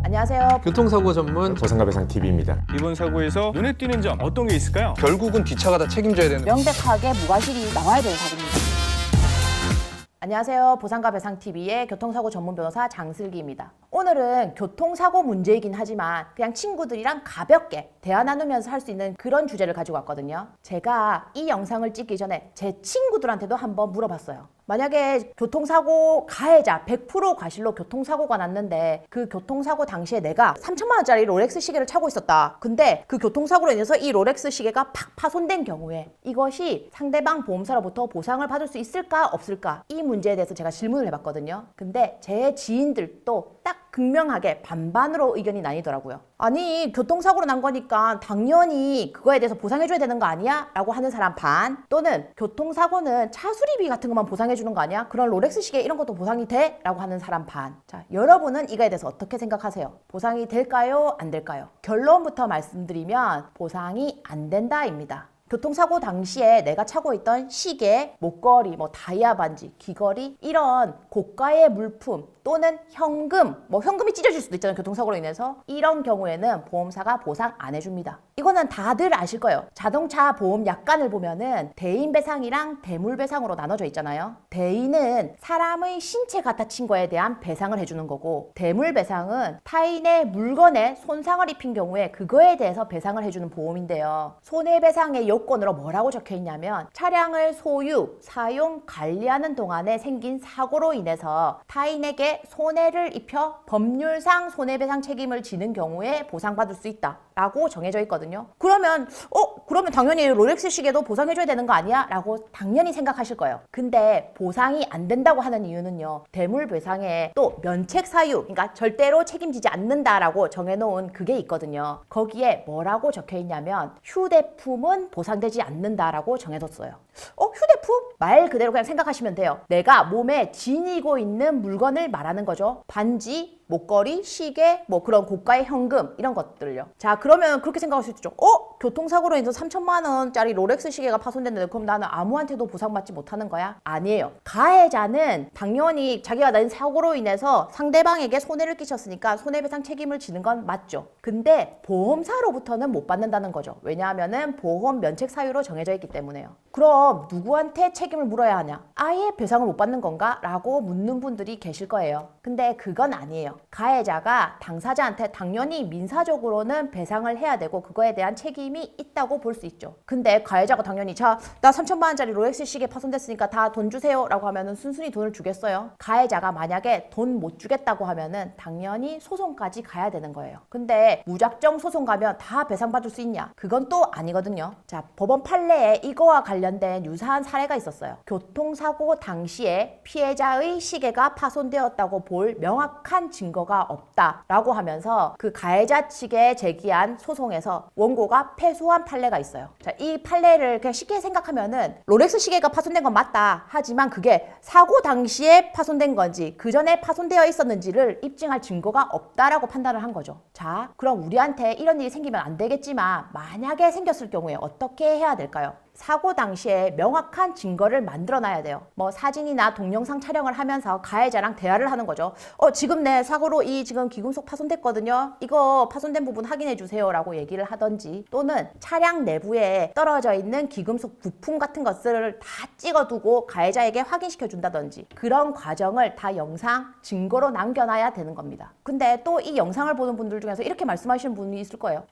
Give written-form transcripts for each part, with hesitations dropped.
안녕하세요. 교통사고 전문 보상과 배상 TV입니다. 이번 사고에서 눈에 띄는 점 어떤 게 있을까요? 결국은 뒷차가 다 책임져야 되는. 명백하게 무과실이 나와야 되는 사고입니다. 안녕하세요. 보상과 배상TV의 교통사고 전문 변호사 장슬기입니다. 오늘은 교통사고 문제이긴 하지만 그냥 친구들이랑 가볍게 대화 나누면서 할 수 있는 그런 주제를 가지고 왔거든요. 제가 이 영상을 찍기 전에 제 친구들한테도 한번 물어봤어요. 만약에 교통사고 가해자 100% 과실로 교통사고가 났는데 그 교통사고 당시에 내가 3천만 원짜리 롤렉스 시계를 차고 있었다. 근데 그 교통사고로 인해서 이 롤렉스 시계가 팍 파손된 경우에 이것이 상대방 보험사로부터 보상을 받을 수 있을까 없을까? 이 문제에 대해서 제가 질문을 해봤거든요. 근데 제 지인들도 딱 극명하게 반반으로 의견이 나뉘더라고요. 아니, 교통사고로 난 거니까 당연히 그거에 대해서 보상해줘야 되는 거 아니야? 라고 하는 사람 반, 또는 교통사고는 차 수리비 같은 것만 보상해주는 거 아니야? 그런 롤렉스 시계 이런 것도 보상이 돼? 라고 하는 사람 반. 자, 여러분은 이거에 대해서 어떻게 생각하세요? 보상이 될까요? 안 될까요? 결론부터 말씀드리면 보상이 안 된다입니다. 교통사고 당시에 내가 차고 있던 시계, 목걸이, 다이아 반지, 귀걸이 이런 고가의 물품 또는 현금, 현금이 찢어질 수도 있잖아요. 교통사고로 인해서. 이런 경우에는 보험사가 보상 안 해줍니다. 이거는 다들 아실 거예요. 자동차 보험 약관을 보면은 대인배상이랑 대물배상으로 나눠져 있잖아요. 대인은 사람의 신체가 다친 거에 대한 배상을 해주는 거고, 대물배상은 타인의 물건에 손상을 입힌 경우에 그거에 대해서 배상을 해주는 보험인데요. 손해배상의 요건으로 뭐라고 적혀 있냐면, 차량을 소유, 사용, 관리하는 동안에 생긴 사고로 인해서 타인에게 손해를 입혀 법률상 손해배상 책임을 지는 경우에 보상받을 수 있다 라고 정해져 있거든요. 그러면 당연히 롤렉스 시계도 보상해줘야 되는 거 아니야? 라고 당연히 생각하실 거예요. 근데 보상이 안 된다고 하는 이유는요, 대물배상에 또 면책사유, 그러니까 절대로 책임지지 않는다라고 정해놓은 그게 있거든요. 거기에 뭐라고 적혀 있냐면, 휴대품은 보상되지 않는다라고 정해뒀어요. 휴대품? 말 그대로 그냥 생각하시면 돼요. 내가 몸에 지니고 있는 물건을 말하는 거죠. 반지, 목걸이, 시계, 그런 고가의 현금 이런 것들요. 자, 그러면 그렇게 생각할 수 있죠. 교통사고로 인해서 3천만 원짜리 롤렉스 시계가 파손됐는데 그럼 나는 아무한테도 보상받지 못하는 거야? 아니에요. 가해자는 당연히 자기가 낸 사고로 인해서 상대방에게 손해를 끼쳤으니까 손해배상 책임을 지는 건 맞죠. 근데 보험사로부터는 못 받는다는 거죠. 왜냐하면은 보험 면책 사유로 정해져 있기 때문에요. 그럼 누구한테 책임을 물어야 하냐? 아예 배상을 못 받는 건가? 라고 묻는 분들이 계실 거예요. 근데 그건 아니에요. 가해자가 당사자한테 당연히 민사적으로는 배상을 해야 되고 그거에 대한 책임이 있다고 볼 수 있죠. 근데 가해자가 당연히 나 3천만 원짜리 롤렉스 시계 파손됐으니까 다 돈 주세요 라고 하면은 순순히 돈을 주겠어요? 가해자가 만약에 돈 못 주겠다고 하면은 당연히 소송까지 가야 되는 거예요. 근데 무작정 소송 가면 다 배상받을 수 있냐? 그건 또 아니거든요. 자, 법원 판례에 이거와 관련된 유사한 사례가 있었어요. 교통사고 당시에 피해자의 시계가 파손되었다고 볼 명확한 증거가 없다라고 하면서 그 가해자 측에 제기한 소송에서 원고가 패소한 판례가 있어요. 자, 이 판례를 그냥 쉽게 생각하면은 롤렉스 시계가 파손된 건 맞다. 하지만 그게 사고 당시에 파손된 건지 그 전에 파손되어 있었는지를 입증할 증거가 없다라고 판단을 한 거죠. 자, 그럼 우리한테 이런 일이 생기면 안 되겠지만 만약에 생겼을 경우에 어떻게 해야 될까요? 사고 당시에 명확한 증거를 만들어놔야 돼요. 사진이나 동영상 촬영을 하면서 가해자랑 대화를 하는 거죠. 지금 내 사고로 이 지금 기금속 파손됐거든요. 이거 파손된 부분 확인해 주세요 라고 얘기를 하던지, 또는 차량 내부에 떨어져 있는 기금속 부품 같은 것을 다 찍어두고 가해자에게 확인시켜 준다든지, 그런 과정을 다 영상 증거로 남겨놔야 되는 겁니다. 근데 또 이 영상을 보는 분들 중에서 이렇게 말씀하시는 분이 있을 거예요.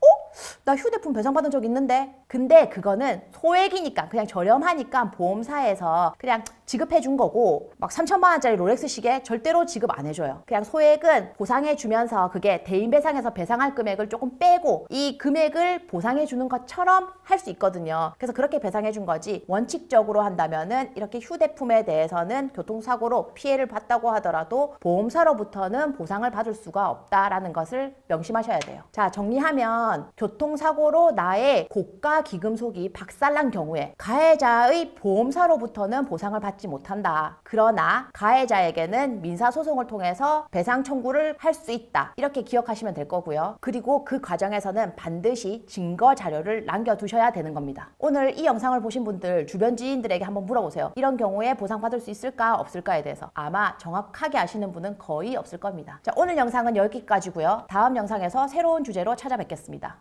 나 휴대폰 배상받은 적 있는데? 근데 그거는 소액이니까, 그냥 저렴하니까 보험사에서 그냥 지급해 준 거고, 3천만 원짜리 롤렉스 시계 절대로 지급 안 해줘요. 그냥 소액은 보상해 주면서 그게 대인배상에서 배상할 금액을 조금 빼고 이 금액을 보상해 주는 것처럼 할 수 있거든요. 그래서 그렇게 배상해 준 거지, 원칙적으로 한다면은 이렇게 휴대품에 대해서는 교통사고로 피해를 봤다고 하더라도 보험사로부터는 보상을 받을 수가 없다라는 것을 명심하셔야 돼요. 자, 정리하면 교통사고로 나의 고가 기금속이 박살난 경우에 가해자의 보험사로부터는 보상을 받지 못한다. 그러나 가해자에게는 민사소송을 통해서 배상 청구를 할 수 있다. 이렇게 기억하시면 될 거고요. 그리고 그 과정에서는 반드시 증거 자료를 남겨두셔야 되는 겁니다. 오늘 이 영상을 보신 분들 주변 지인들에게 한번 물어보세요. 이런 경우에 보상받을 수 있을까 없을까에 대해서 아마 정확하게 아시는 분은 거의 없을 겁니다. 자, 오늘 영상은 여기까지고요. 다음 영상에서 새로운 주제로 찾아뵙겠습니다.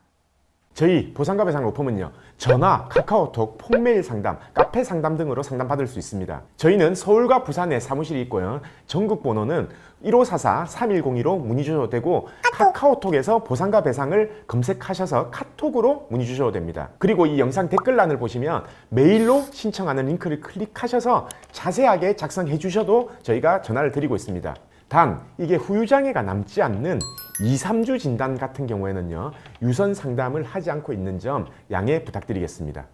저희 보상과 배상 로펌은요, 전화, 카카오톡, 폰메일 상담, 카페 상담 등으로 상담받을 수 있습니다. 저희는 서울과 부산에 사무실이 있고요. 전국 번호는 1544-3102로 문의 주셔도 되고, 카카오톡에서 보상과 배상을 검색하셔서 카톡으로 문의 주셔도 됩니다. 그리고 이 영상 댓글란을 보시면 메일로 신청하는 링크를 클릭하셔서 자세하게 작성해 주셔도 저희가 전화를 드리고 있습니다. 단 이게 후유장애가 남지 않는 2, 3주 진단 같은 경우에는요, 유선 상담을 하지 않고 있는 점 양해 부탁드리겠습니다.